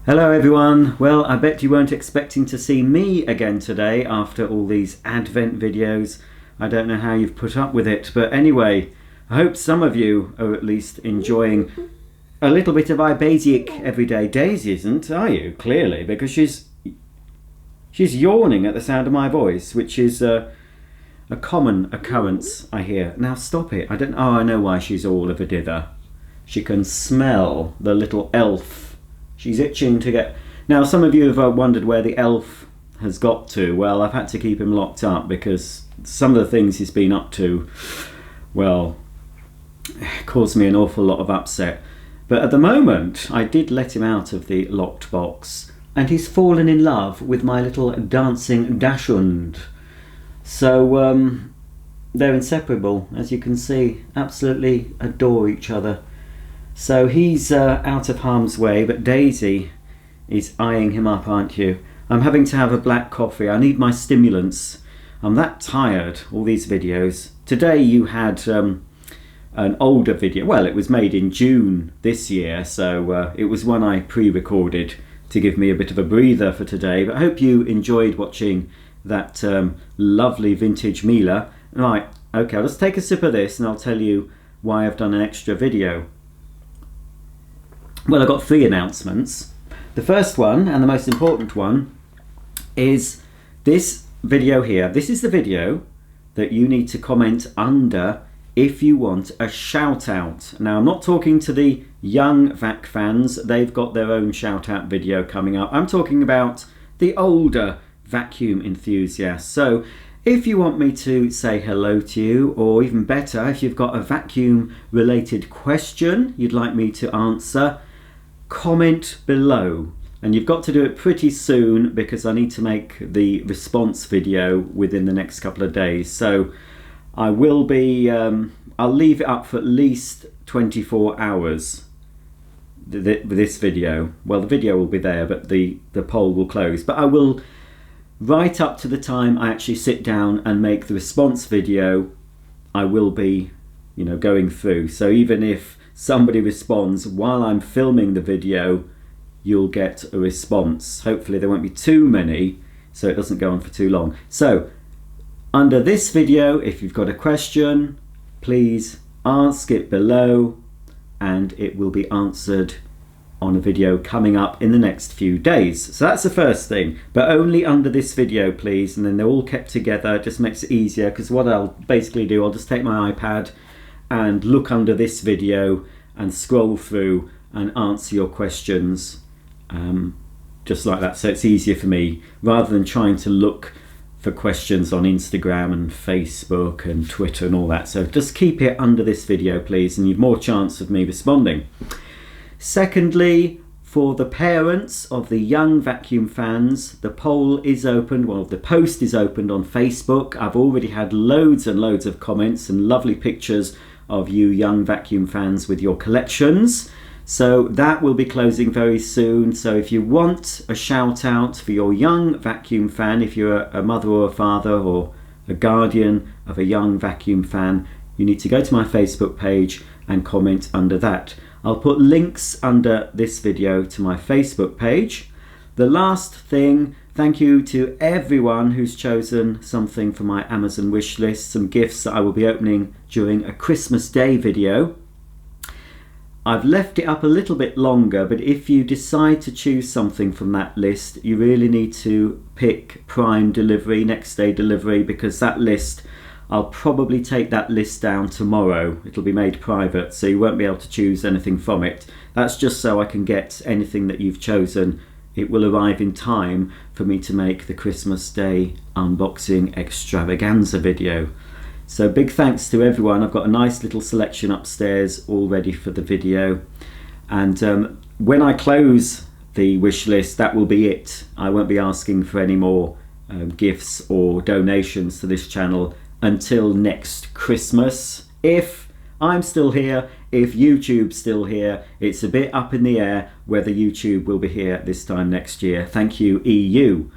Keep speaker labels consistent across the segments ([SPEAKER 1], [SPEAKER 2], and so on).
[SPEAKER 1] Hello everyone. Well, I bet you weren't expecting to see me again today after all these Advent videos. I don't know how you've put up with it, but anyway, I hope some of you are at least enjoying a little bit of ibaisaic every day. Daisy isn't, are you? Clearly, because she's yawning at the sound of my voice, which is a common occurrence, I hear. Now stop it. I know why she's all of a dither. She can smell the little elf. She's itching to get... Now, some of you have wondered where the elf has got to. Well, I've had to keep him locked up because some of the things he's been up to, well, caused me an awful lot of upset. But at the moment, I did let him out of the locked box, and he's fallen in love with my little dancing dachshund. So, they're inseparable, as you can see. Absolutely adore each other. So he's out of harm's way, but Daisy is eyeing him up, aren't you? I'm having to have a black coffee. I need my stimulants. I'm that tired, all these videos. Today you had an older video. Well, it was made in June this year, so it was one I pre-recorded to give me a bit of a breather for today. But I hope you enjoyed watching that lovely vintage Mila. Right, okay, let's take a sip of this and I'll tell you why I've done an extra video. Well, I've got 3 announcements. The first one, and the most important one, is this video here. This is the video that you need to comment under if you want a shout out. Now, I'm not talking to the young VAC fans. They've got their own shout out video coming up. I'm talking about the older vacuum enthusiasts. So if you want me to say hello to you, or even better, if you've got a vacuum related question you'd like me to answer, comment below. And you've got to do it pretty soon because I need to make the response video within the next couple of days. So I will be, I'll leave it up for at least 24 hours, this video. Well, the video will be there, but the poll will close. But I will, right up to the time I actually sit down and make the response video, I will be, going through. So even if somebody responds while I'm filming the video, you'll get a response. Hopefully there won't be too many, so it doesn't go on for too long. So under this video, if you've got a question, please ask it below and it will be answered on a video coming up in the next few days. So that's the first thing, but only under this video, please, and then they're all kept together. It just makes it easier, because what I'll basically do, I'll just take my iPad and look under this video and scroll through and answer your questions just like that. So it's easier for me rather than trying to look for questions on Instagram and Facebook and Twitter and all that. So just keep it under this video, please, and you've more chance of me responding. Secondly, for the parents of the young vacuum fans, the poll is open. Well, the post is opened on Facebook. I've already had loads and loads of comments and lovely pictures of you young vacuum fans with your collections. So that will be closing very soon. So if you want a shout out for your young vacuum fan, if you're a mother or a father or a guardian of a young vacuum fan, you need to go to my Facebook page and comment under that. I'll put links under this video to my Facebook page. The last thing, thank you to everyone who's chosen something for my Amazon wish list, some gifts that I will be opening during a Christmas Day video. I've left it up a little bit longer, but if you decide to choose something from that list, you really need to pick Prime delivery, next day delivery, because that list, I'll probably take that list down tomorrow. It'll be made private, so you won't be able to choose anything from it. That's just so I can get anything that you've chosen. It will arrive in time for me to make the Christmas Day unboxing extravaganza video. So big thanks to everyone. I've got a nice little selection upstairs all ready for the video. And when I close the wish list, that will be it. I won't be asking for any more gifts or donations to this channel until next Christmas. If I'm still here, if YouTube's still here, it's a bit up in the air whether YouTube will be here this time next year. Thank you, EU.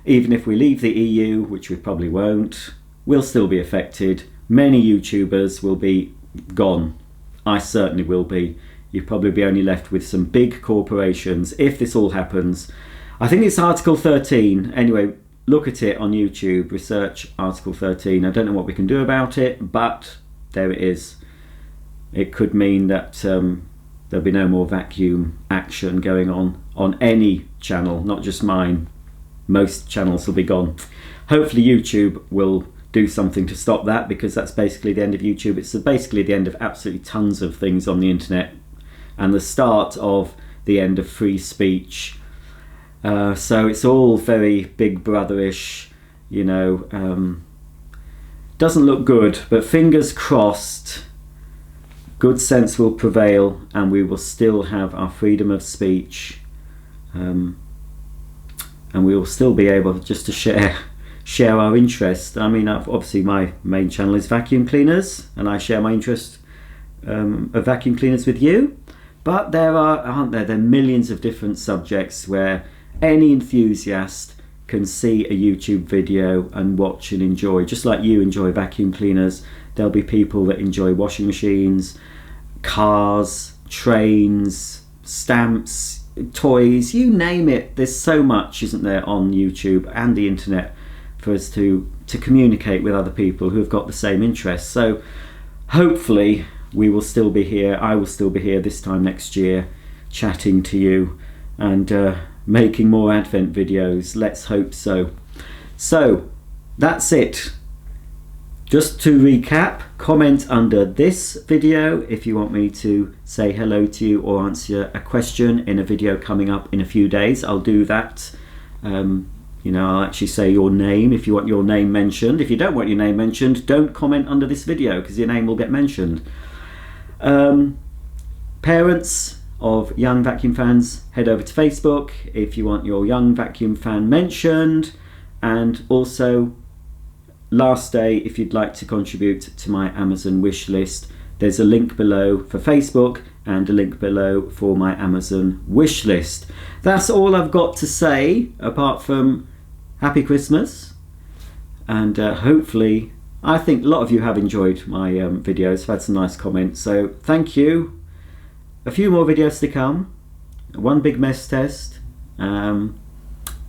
[SPEAKER 1] Even if we leave the EU, which we probably won't, we'll still be affected. Many YouTubers will be gone. I certainly will be you'd probably be only left with some big corporations if this all happens. I think it's Article 13. Anyway, look at it on YouTube, research Article 13. I don't know what we can do about it, but there it is. It could mean that there'll be no more vacuum action going on any channel, not just mine. Most channels will be gone. Hopefully YouTube will do something to stop that, because that's basically the end of YouTube. It's basically the end of absolutely tons of things on the internet, and the start of the end of free speech. So it's all very big brotherish, you know. Doesn't look good, but fingers crossed, good sense will prevail and we will still have our freedom of speech, and we will still be able just to share our interest. I mean, obviously my main channel is vacuum cleaners, and I share my interest of vacuum cleaners with you. But there are millions of different subjects where any enthusiast can see a YouTube video and watch and enjoy. Just like you enjoy vacuum cleaners, there'll be people that enjoy washing machines, cars, trains, stamps, toys, you name it. There's so much, isn't there, on YouTube and the internet for us to communicate with other people who have got the same interests. So hopefully we will still be here. I will still be here this time next year, chatting to you and making more Advent videos. Let's hope so. So that's it. Just to recap, comment under this video if you want me to say hello to you or answer a question in a video coming up in a few days. I'll do that. You know, I'll actually say your name if you want your name mentioned. If you don't want your name mentioned, don't comment under this video because your name will get mentioned. Parents of young vacuum fans, head over to Facebook if you want your young vacuum fan mentioned. And also, last day, if you'd like to contribute to my Amazon wish list, there's a link below for Facebook and a link below for my Amazon wish list. That's all I've got to say, apart from Happy Christmas. And hopefully, I think a lot of you have enjoyed my videos. I've had some nice comments, so thank you. A few more videos to come. One big mess test, another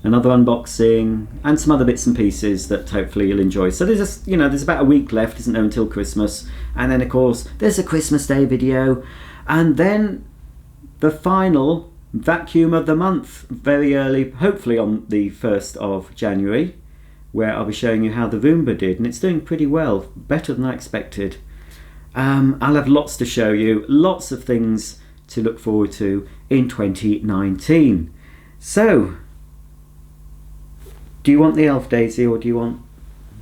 [SPEAKER 1] unboxing, and some other bits and pieces that hopefully you'll enjoy. So there's there's about a week left, isn't there, until Christmas, and then of course there's a Christmas Day video, and then the final vacuum of the month, very early, hopefully on the 1st of January, where I'll be showing you how the Roomba did, and it's doing pretty well, better than I expected. I'll have lots to show you, lots of things to look forward to in 2019. So, do you want the elf, Daisy, or do you want,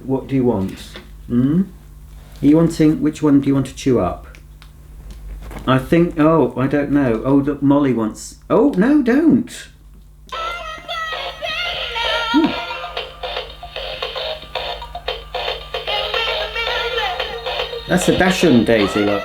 [SPEAKER 1] what do you want? Are you wanting, which one do you want to chew up? I think, oh, I don't know. Oh, look, Molly wants, oh, no, don't. That's a Dachshund, Daisy, look.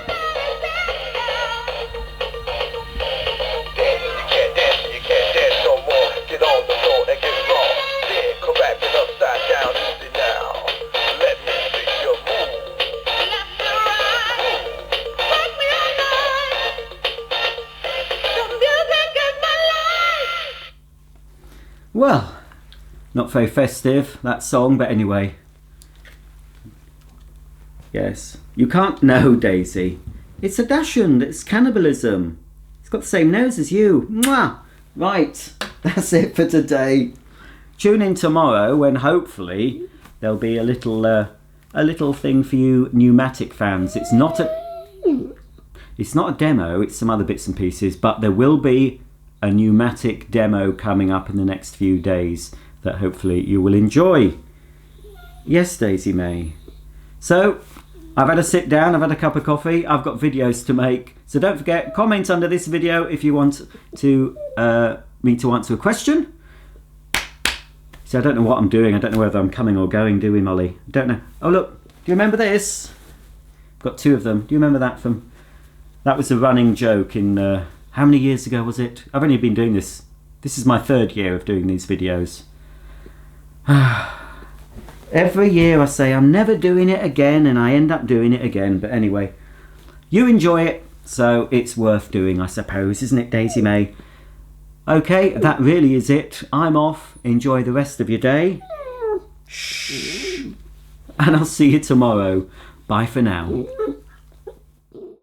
[SPEAKER 1] Well, not very festive, that song, but anyway. Yes. You can't know, Daisy. It's a Dachshund, it's cannibalism. It's got the same nose as you. Mwah! Right, that's it for today. Tune in tomorrow when hopefully there'll be a little thing for you pneumatic fans. It's not a demo, it's some other bits and pieces, but there will be a pneumatic demo coming up in the next few days that hopefully you will enjoy. Yes, Daisy May. So, I've had a sit down, I've had a cup of coffee, I've got videos to make. So don't forget, comment under this video if you want to me to answer a question. So I don't know what I'm doing, I don't know whether I'm coming or going, do we, Molly? I don't know. Oh look, do you remember this? I've got two of them. Do you remember that from... That was a running joke in... how many years ago was it? I've only been doing this. This is my 3rd year of doing these videos. Every year I say I'm never doing it again and I end up doing it again. But anyway, you enjoy it. So it's worth doing, I suppose, isn't it, Daisy May? Okay, that really is it. I'm off. Enjoy the rest of your day. Shh. And I'll see you tomorrow. Bye for now.